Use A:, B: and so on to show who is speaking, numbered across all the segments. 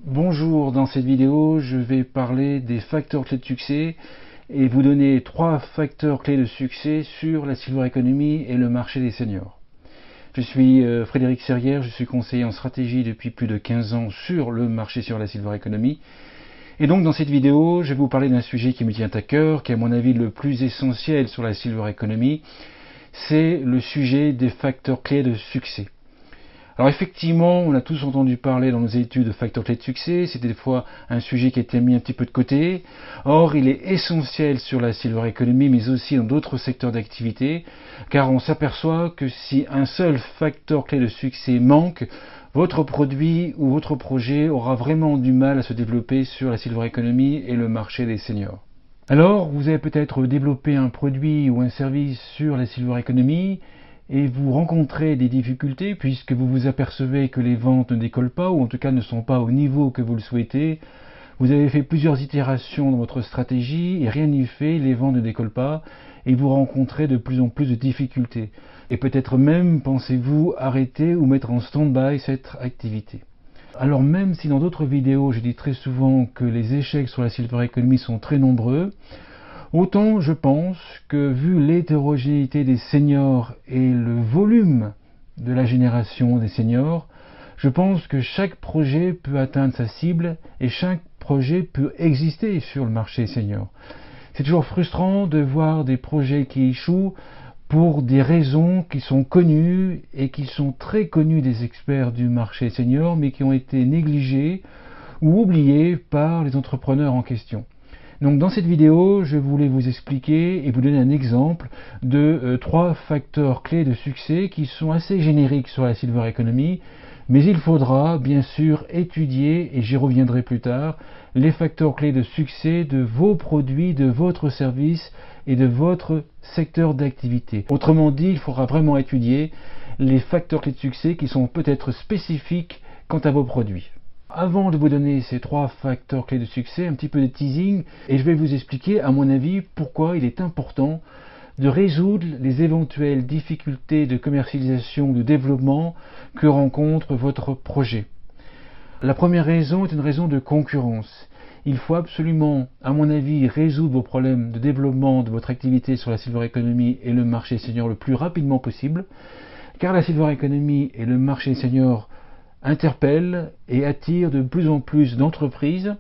A: Bonjour, dans cette vidéo, je vais parler des facteurs clés de succès et vous donner 3 facteurs clés de succès sur la Silver Economy et le marché des seniors. Je suis Frédéric Serrière, je suis conseiller en stratégie depuis plus de 15 ans sur le marché sur la Silver Economy. Et donc dans cette vidéo, je vais vous parler d'un sujet qui me tient à cœur, qui est à mon avis le plus essentiel sur la Silver Economy, c'est le sujet des facteurs clés de succès. Alors effectivement, on a tous entendu parler dans nos études de facteurs clés de succès, c'était des fois un sujet qui était mis un petit peu de côté. Or, il est essentiel sur la Silver Economy, mais aussi dans d'autres secteurs d'activité, car on s'aperçoit que si un seul facteur clé de succès manque, votre produit ou votre projet aura vraiment du mal à se développer sur la Silver Economy et le marché des seniors. Alors, vous avez peut-être développé un produit ou un service sur la Silver Economy, et vous rencontrez des difficultés puisque vous vous apercevez que les ventes ne décollent pas ou en tout cas ne sont pas au niveau que vous le souhaitez. Vous avez fait plusieurs itérations dans votre stratégie et rien n'y fait, les ventes ne décollent pas et vous rencontrez de plus en plus de difficultés. Et peut-être même pensez-vous arrêter ou mettre en stand-by cette activité. Alors même si dans d'autres vidéos je dis très souvent que les échecs sur la Silver Economy sont très nombreux, autant je pense que vu l'hétérogénéité des seniors et le volume de la génération des seniors, je pense que chaque projet peut atteindre sa cible et chaque projet peut exister sur le marché senior. C'est toujours frustrant de voir des projets qui échouent pour des raisons qui sont connues et qui sont très connues des experts du marché senior mais qui ont été négligées ou oubliées par les entrepreneurs en question. Donc dans cette vidéo, je voulais vous expliquer et vous donner un exemple de 3 facteurs clés de succès qui sont assez génériques sur la Silver Economy, mais il faudra bien sûr étudier, et j'y reviendrai plus tard, les facteurs clés de succès de vos produits, de votre service et de votre secteur d'activité. Autrement dit, il faudra vraiment étudier les facteurs clés de succès qui sont peut-être spécifiques quant à vos produits. Avant de vous donner ces 3 facteurs clés de succès, un petit peu de teasing, et je vais vous expliquer, à mon avis, pourquoi il est important de résoudre les éventuelles difficultés de commercialisation ou de développement que rencontre votre projet. La première raison est une raison de concurrence. Il faut absolument, à mon avis, résoudre vos problèmes de développement de votre activité sur la Silver Economy et le marché senior le plus rapidement possible, car la Silver Economy et le marché senior interpelle et attire de plus en plus d'entreprises.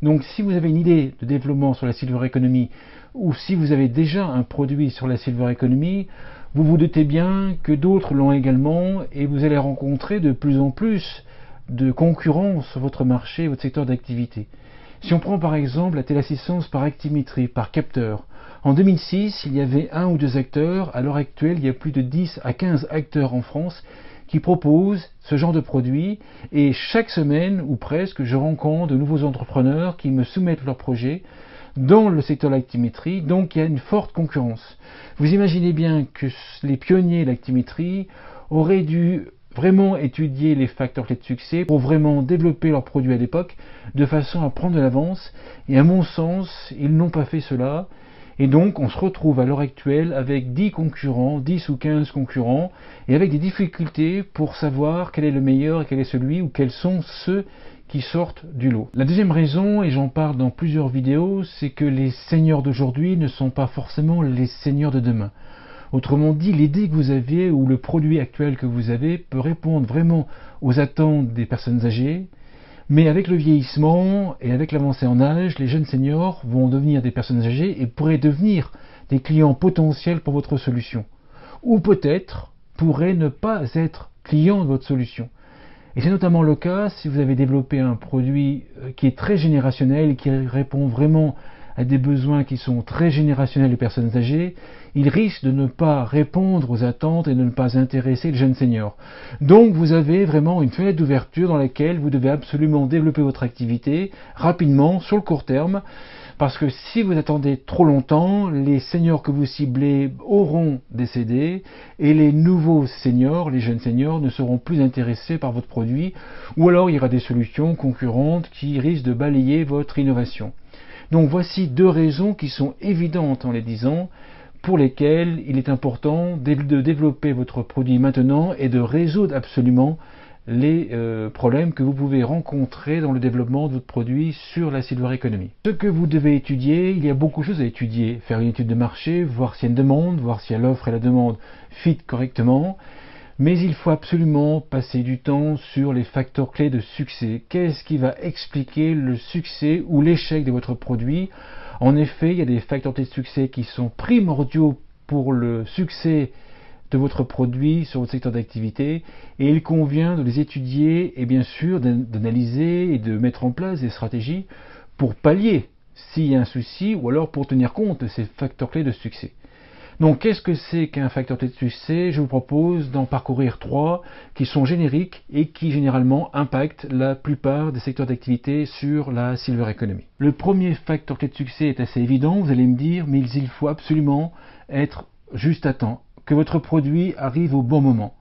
A: Donc si vous avez une idée de développement sur la Silver Economy ou si vous avez déjà un produit sur la Silver Economy, vous vous doutez bien que d'autres l'ont également et vous allez rencontrer de plus en plus de concurrence sur votre marché, votre secteur d'activité. Si on prend par exemple la téléassistance par actimétrie, par capteur, en 2006, il y avait 1 ou 2 acteurs, à l'heure actuelle, il y a plus de 10 à 15 acteurs en France qui proposent ce genre de produit et chaque semaine ou presque je rencontre de nouveaux entrepreneurs qui me soumettent leurs projets dans le secteur de l'actimétrie, donc il y a une forte concurrence. Vous imaginez bien que les pionniers de l'actimétrie auraient dû vraiment étudier les facteurs clés de succès pour vraiment développer leurs produits à l'époque de façon à prendre de l'avance et à mon sens ils n'ont pas fait cela. Et donc on se retrouve à l'heure actuelle avec 10 concurrents, 10 ou 15 concurrents, et avec des difficultés pour savoir quel est le meilleur et quel est celui ou quels sont ceux qui sortent du lot. La deuxième raison, et j'en parle dans plusieurs vidéos, c'est que les seniors d'aujourd'hui ne sont pas forcément les seniors de demain. Autrement dit, l'idée que vous avez ou le produit actuel que vous avez peut répondre vraiment aux attentes des personnes âgées, mais avec le vieillissement et avec l'avancée en âge, les jeunes seniors vont devenir des personnes âgées et pourraient devenir des clients potentiels pour votre solution. Ou peut-être pourraient ne pas être clients de votre solution. Et c'est notamment le cas si vous avez développé un produit qui est très générationnel et qui répond vraiment à des besoins qui sont très générationnels des personnes âgées, il risque de ne pas répondre aux attentes et de ne pas intéresser les jeunes seniors. Donc vous avez vraiment une fenêtre d'ouverture dans laquelle vous devez absolument développer votre activité rapidement, sur le court terme, parce que si vous attendez trop longtemps, les seniors que vous ciblez auront décédé et les nouveaux seniors, les jeunes seniors, ne seront plus intéressés par votre produit, ou alors il y aura des solutions concurrentes qui risquent de balayer votre innovation. Donc voici 2 raisons qui sont évidentes en les disant, pour lesquelles il est important de développer votre produit maintenant et de résoudre absolument les problèmes que vous pouvez rencontrer dans le développement de votre produit sur la Silver Economy. Ce que vous devez étudier, il y a beaucoup de choses à étudier. Faire une étude de marché, voir s'il y a une demande, voir si l'offre et la demande fit correctement. Mais il faut absolument passer du temps sur les facteurs clés de succès. Qu'est-ce qui va expliquer le succès ou l'échec de votre produit? En effet, il y a des facteurs clés de succès qui sont primordiaux pour le succès de votre produit sur votre secteur d'activité, et il convient de les étudier et bien sûr d'analyser et de mettre en place des stratégies pour pallier s'il y a un souci ou alors pour tenir compte de ces facteurs clés de succès. Donc qu'est-ce que c'est qu'un facteur clé de succès? Je vous propose d'en parcourir 3 qui sont génériques et qui généralement impactent la plupart des secteurs d'activité sur la Silver Economy. Le premier facteur clé de succès est assez évident, vous allez me dire, mais il faut absolument être juste à temps, que votre produit arrive au bon moment.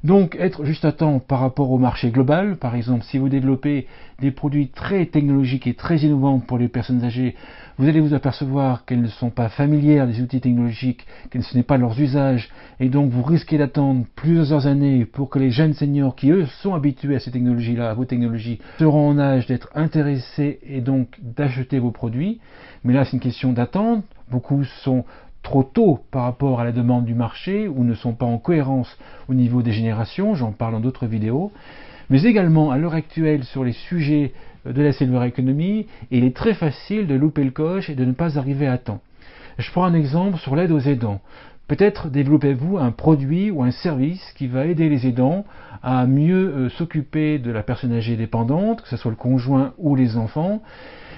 A: Donc être juste à temps par rapport au marché global, par exemple si vous développez des produits très technologiques et très innovants pour les personnes âgées, vous allez vous apercevoir qu'elles ne sont pas familières des outils technologiques, que ce n'est pas leurs usages, et donc vous risquez d'attendre plusieurs années pour que les jeunes seniors qui eux sont habitués à ces technologies-là, à vos technologies, seront en âge d'être intéressés et donc d'acheter vos produits. Mais là c'est une question d'attente, beaucoup sont trop tôt par rapport à la demande du marché ou ne sont pas en cohérence au niveau des générations, j'en parle dans d'autres vidéos, mais également à l'heure actuelle sur les sujets de la Silver Economy, il est très facile de louper le coche et de ne pas arriver à temps. Je prends un exemple sur l'aide aux aidants. Peut-être développez-vous un produit ou un service qui va aider les aidants à mieux s'occuper de la personne âgée dépendante, que ce soit le conjoint ou les enfants.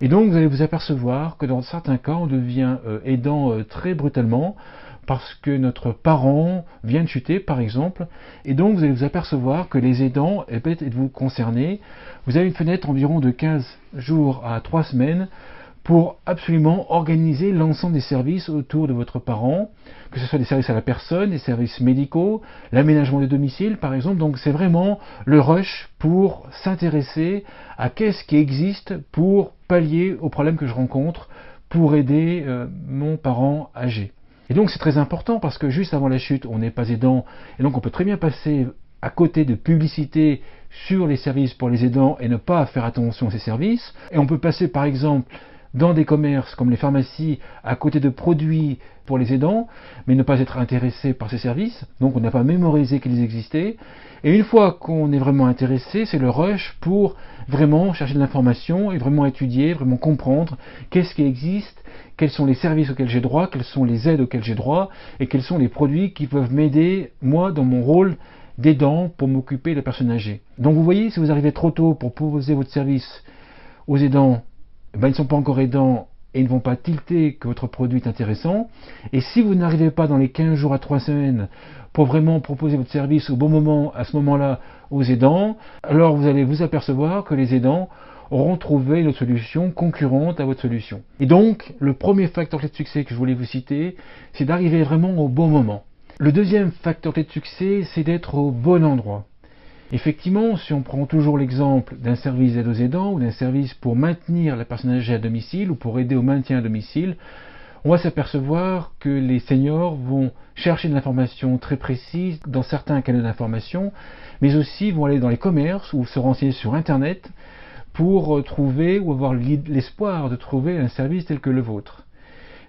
A: Et donc vous allez vous apercevoir que dans certains cas, on devient aidant très brutalement parce que notre parent vient de chuter par exemple. Et donc vous allez vous apercevoir que les aidants, et peut-être êtes-vous concernés, vous avez une fenêtre environ de 15 jours à 3 semaines pour absolument organiser l'ensemble des services autour de votre parent, que ce soit des services à la personne, des services médicaux, l'aménagement des domiciles par exemple. Donc c'est vraiment le rush pour s'intéresser à qu'est-ce qui existe pour pallier aux problèmes que je rencontre, pour aider mon parent âgé. Et donc c'est très important parce que juste avant la chute, on n'est pas aidant, et donc on peut très bien passer à côté de publicité sur les services pour les aidants et ne pas faire attention à ces services. Et on peut passer par exemple dans des commerces comme les pharmacies à côté de produits pour les aidants, mais ne pas être intéressé par ces services, donc on n'a pas mémorisé qu'ils existaient. Et une fois qu'on est vraiment intéressé, c'est le rush pour vraiment chercher de l'information et vraiment étudier, vraiment comprendre qu'est-ce qui existe, quels sont les services auxquels j'ai droit, quelles sont les aides auxquelles j'ai droit, et quels sont les produits qui peuvent m'aider, moi, dans mon rôle d'aidant pour m'occuper de personnes âgées. Donc vous voyez, si vous arrivez trop tôt pour proposer votre service aux aidants, ils ne sont pas encore aidants et ils ne vont pas tilter que votre produit est intéressant. Et si vous n'arrivez pas dans les 15 jours à 3 semaines pour vraiment proposer votre service au bon moment, à ce moment-là, aux aidants, alors vous allez vous apercevoir que les aidants auront trouvé une autre solution concurrente à votre solution. Et donc, le premier facteur clé de succès que je voulais vous citer, c'est d'arriver vraiment au bon moment. Le deuxième facteur clé de succès, c'est d'être au bon endroit. Effectivement, si on prend toujours l'exemple d'un service d'aide aux aidants ou d'un service pour maintenir la personne âgée à domicile ou pour aider au maintien à domicile, on va s'apercevoir que les seniors vont chercher de l'information très précise dans certains canaux d'information, mais aussi vont aller dans les commerces ou se renseigner sur Internet pour trouver ou avoir l'espoir de trouver un service tel que le vôtre.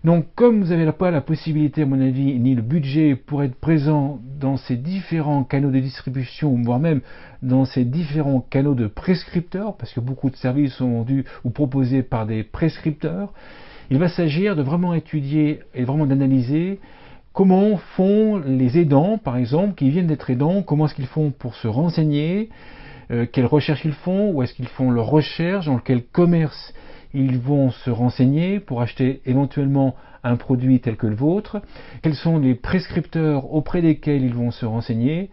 A: Donc comme vous n'avez pas la possibilité, à mon avis, ni le budget pour être présent dans ces différents canaux de distribution, voire même dans ces différents canaux de prescripteurs, parce que beaucoup de services sont vendus ou proposés par des prescripteurs, il va s'agir de vraiment étudier et vraiment d'analyser comment font les aidants, par exemple, qui viennent d'être aidants, comment est-ce qu'ils font pour se renseigner, quelles recherches ils font, où est-ce qu'ils font leurs recherches, dans quel commerce ils vont se renseigner pour acheter éventuellement un produit tel que le vôtre, quels sont les prescripteurs auprès desquels ils vont se renseigner.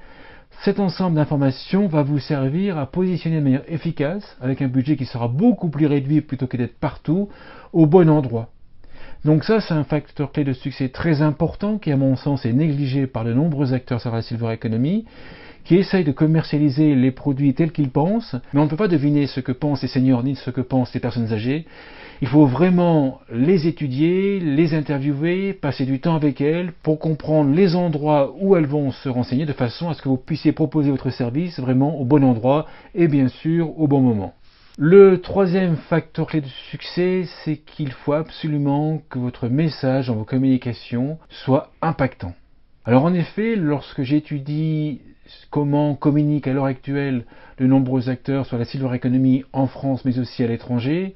A: Cet ensemble d'informations va vous servir à positionner de manière efficace, avec un budget qui sera beaucoup plus réduit plutôt que d'être partout, au bon endroit. Donc ça, c'est un facteur clé de succès très important qui, à mon sens, est négligé par de nombreux acteurs sur la Silver Economy, qui essayent de commercialiser les produits tels qu'ils pensent, mais on ne peut pas deviner ce que pensent les seniors ni ce que pensent les personnes âgées. Il faut vraiment les étudier, les interviewer, passer du temps avec elles pour comprendre les endroits où elles vont se renseigner de façon à ce que vous puissiez proposer votre service vraiment au bon endroit et bien sûr au bon moment. Le troisième facteur clé de succès, c'est qu'il faut absolument que votre message dans vos communications soit impactant. Alors en effet, lorsque j'étudie comment communiquent à l'heure actuelle de nombreux acteurs sur la silver economy en France mais aussi à l'étranger,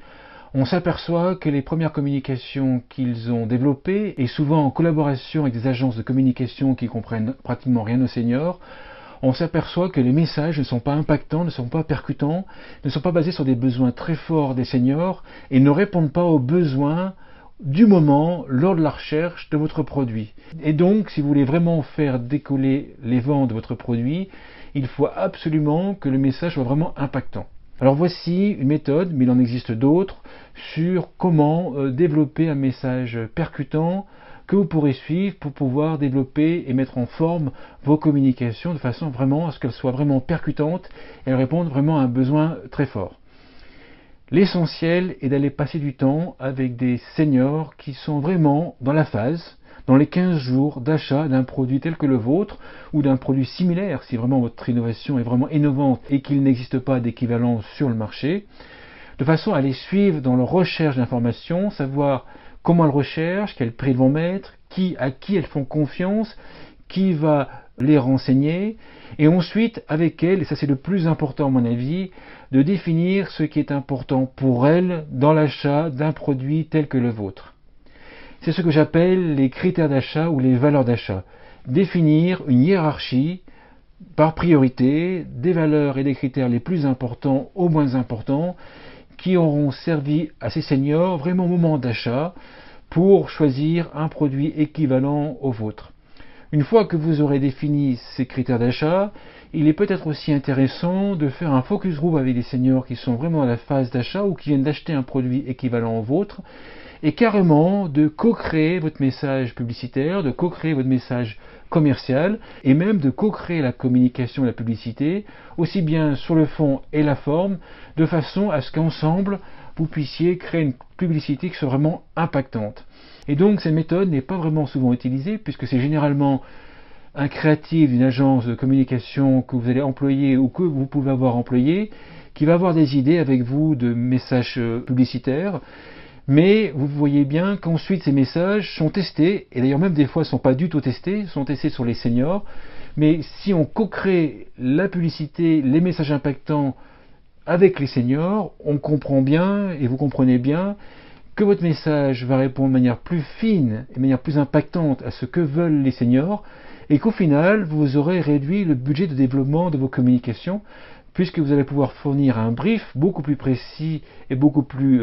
A: on s'aperçoit que les premières communications qu'ils ont développées, et souvent en collaboration avec des agences de communication qui comprennent pratiquement rien aux seniors, on s'aperçoit que les messages ne sont pas impactants, ne sont pas percutants, ne sont pas basés sur des besoins très forts des seniors et ne répondent pas aux besoins du moment lors de la recherche de votre produit. Et donc, si vous voulez vraiment faire décoller les ventes de votre produit, il faut absolument que le message soit vraiment impactant. Alors voici une méthode, mais il en existe d'autres, sur comment développer un message percutant que vous pourrez suivre pour pouvoir développer et mettre en forme vos communications de façon vraiment à ce qu'elles soient vraiment percutantes et elles répondent vraiment à un besoin très fort. L'essentiel est d'aller passer du temps avec des seniors qui sont vraiment dans la phase, dans les 15 jours d'achat d'un produit tel que le vôtre ou d'un produit similaire si vraiment votre innovation est vraiment innovante et qu'il n'existe pas d'équivalent sur le marché, de façon à les suivre dans leur recherche d'informations, savoir comment elles recherchent, quel prix elles vont mettre, à qui elles font confiance, qui va les renseigner, et ensuite avec elles, et ça c'est le plus important à mon avis, de définir ce qui est important pour elles dans l'achat d'un produit tel que le vôtre. C'est ce que j'appelle les critères d'achat ou les valeurs d'achat. Définir une hiérarchie par priorité des valeurs et des critères les plus importants aux moins importants qui auront servi à ces seniors vraiment au moment d'achat pour choisir un produit équivalent au vôtre. Une fois que vous aurez défini ces critères d'achat, il est peut-être aussi intéressant de faire un focus group avec des seniors qui sont vraiment à la phase d'achat ou qui viennent d'acheter un produit équivalent au vôtre et carrément de co-créer votre message publicitaire, de co-créer votre message commercial et même de co-créer la communication et la publicité, aussi bien sur le fond et la forme, de façon à ce qu'ensemble, vous puissiez créer une publicité qui soit vraiment impactante. Et donc cette méthode n'est pas vraiment souvent utilisée puisque c'est généralement un créatif d'une agence de communication que vous allez employer ou que vous pouvez avoir employé qui va avoir des idées avec vous de messages publicitaires. Mais vous voyez bien qu'ensuite ces messages sont testés, et d'ailleurs même des fois ne sont pas du tout testés, sont testés sur les seniors, mais si on co-crée la publicité, les messages impactants avec les seniors, on comprend bien, et vous comprenez bien, que votre message va répondre de manière plus fine et de manière plus impactante à ce que veulent les seniors, et qu'au final, vous aurez réduit le budget de développement de vos communications, puisque vous allez pouvoir fournir un brief beaucoup plus précis et beaucoup plus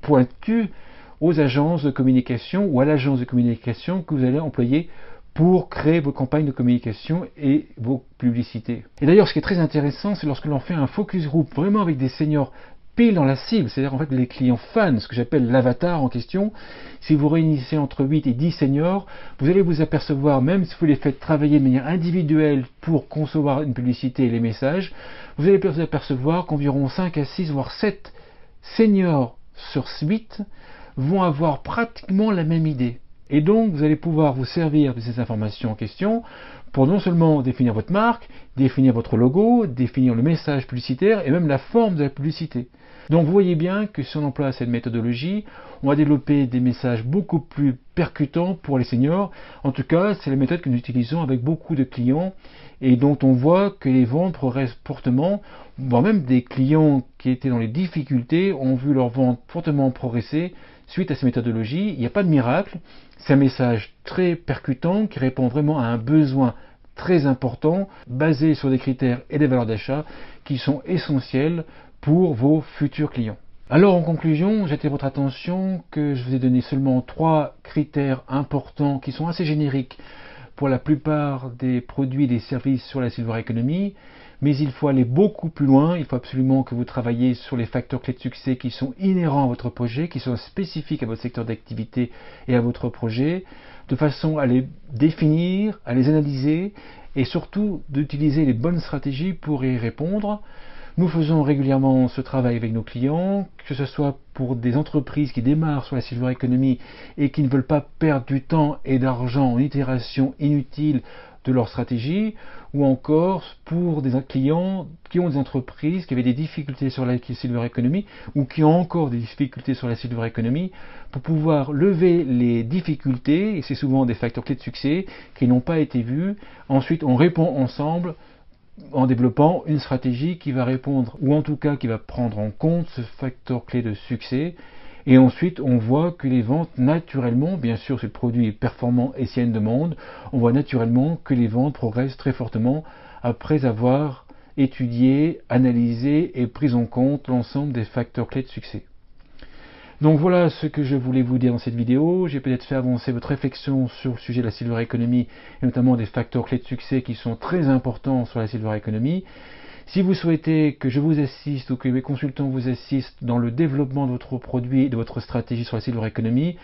A: pointu aux agences de communication ou à l'agence de communication que vous allez employer pour créer vos campagnes de communication et vos publicités. Et d'ailleurs, ce qui est très intéressant, c'est lorsque l'on fait un focus group vraiment avec des seniors pile dans la cible, c'est-à-dire en fait les clients fans, ce que j'appelle l'avatar en question. Si vous réunissez entre 8 et 10 seniors, vous allez vous apercevoir, même si vous les faites travailler de manière individuelle pour concevoir une publicité et les messages, vous allez vous apercevoir qu'environ 5 à 6 voire 7 seniors sur 8 vont avoir pratiquement la même idée. Et donc vous allez pouvoir vous servir de ces informations en question pour non seulement définir votre marque, définir votre logo, définir le message publicitaire et même la forme de la publicité. Donc vous voyez bien que si on emploie cette méthodologie, on va développer des messages beaucoup plus percutants pour les seniors. En tout cas, c'est la méthode que nous utilisons avec beaucoup de clients et dont on voit que les ventes progressent fortement, voire même des clients qui étaient dans les difficultés ont vu leurs ventes fortement progresser suite à ces méthodologies. Il n'y a pas de miracle, c'est un message très percutant qui répond vraiment à un besoin très important basé sur des critères et des valeurs d'achat qui sont essentiels pour vos futurs clients. Alors en conclusion, j'attire votre attention que je vous ai donné seulement 3 critères importants qui sont assez génériques pour la plupart des produits et des services sur la silver economy, mais il faut aller beaucoup plus loin. Il faut absolument que vous travaillez sur les facteurs clés de succès qui sont inhérents à votre projet, qui sont spécifiques à votre secteur d'activité et à votre projet, de façon à les définir, à les analyser et surtout d'utiliser les bonnes stratégies pour y répondre. Nous faisons régulièrement ce travail avec nos clients, que ce soit pour des entreprises qui démarrent sur la silver economy et qui ne veulent pas perdre du temps et d'argent en itération inutile de leur stratégie, ou encore pour des clients qui ont des entreprises qui avaient des difficultés sur la silver economy ou qui ont encore des difficultés sur la silver economy, pour pouvoir lever les difficultés, et c'est souvent des facteurs clés de succès qui n'ont pas été vus. Ensuite, on répond ensemble en développant une stratégie qui va répondre, ou en tout cas qui va prendre en compte ce facteur clé de succès. Et ensuite, on voit que les ventes, naturellement, bien sûr, si le produit est performant et s'il y a une demande, on voit naturellement que les ventes progressent très fortement après avoir étudié, analysé et pris en compte l'ensemble des facteurs clés de succès. Donc voilà ce que je voulais vous dire dans cette vidéo. J'ai peut-être fait avancer votre réflexion sur le sujet de la silver economy et notamment des facteurs clés de succès qui sont très importants sur la silver economy. Si vous souhaitez que je vous assiste ou que mes consultants vous assistent dans le développement de votre produit et de votre stratégie sur la silver economy,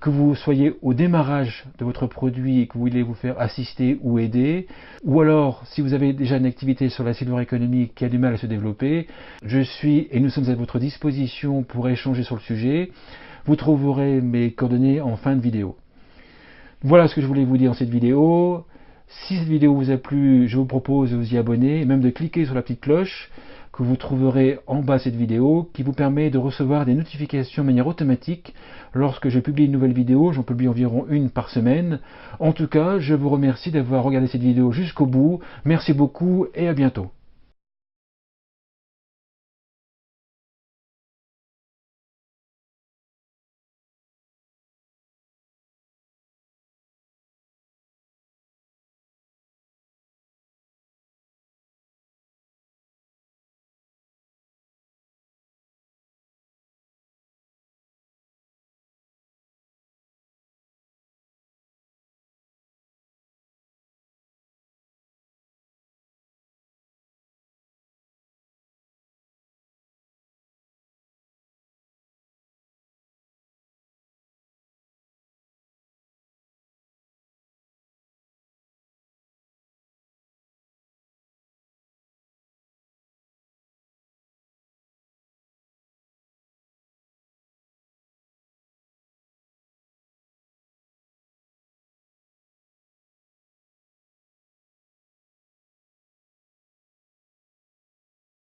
A: que vous soyez au démarrage de votre produit et que vous voulez vous faire assister ou aider, ou alors si vous avez déjà une activité sur la silver economy qui a du mal à se développer, je suis et nous sommes à votre disposition pour échanger sur le sujet. Vous trouverez mes coordonnées en fin de vidéo. Voilà ce que je voulais vous dire dans cette vidéo. Si cette vidéo vous a plu, je vous propose de vous y abonner et même de cliquer sur la petite cloche que vous trouverez en bas de cette vidéo, qui vous permet de recevoir des notifications de manière automatique lorsque je publie une nouvelle vidéo. J'en publie environ une par semaine. En tout cas, je vous remercie d'avoir regardé cette vidéo jusqu'au bout. Merci beaucoup et à bientôt.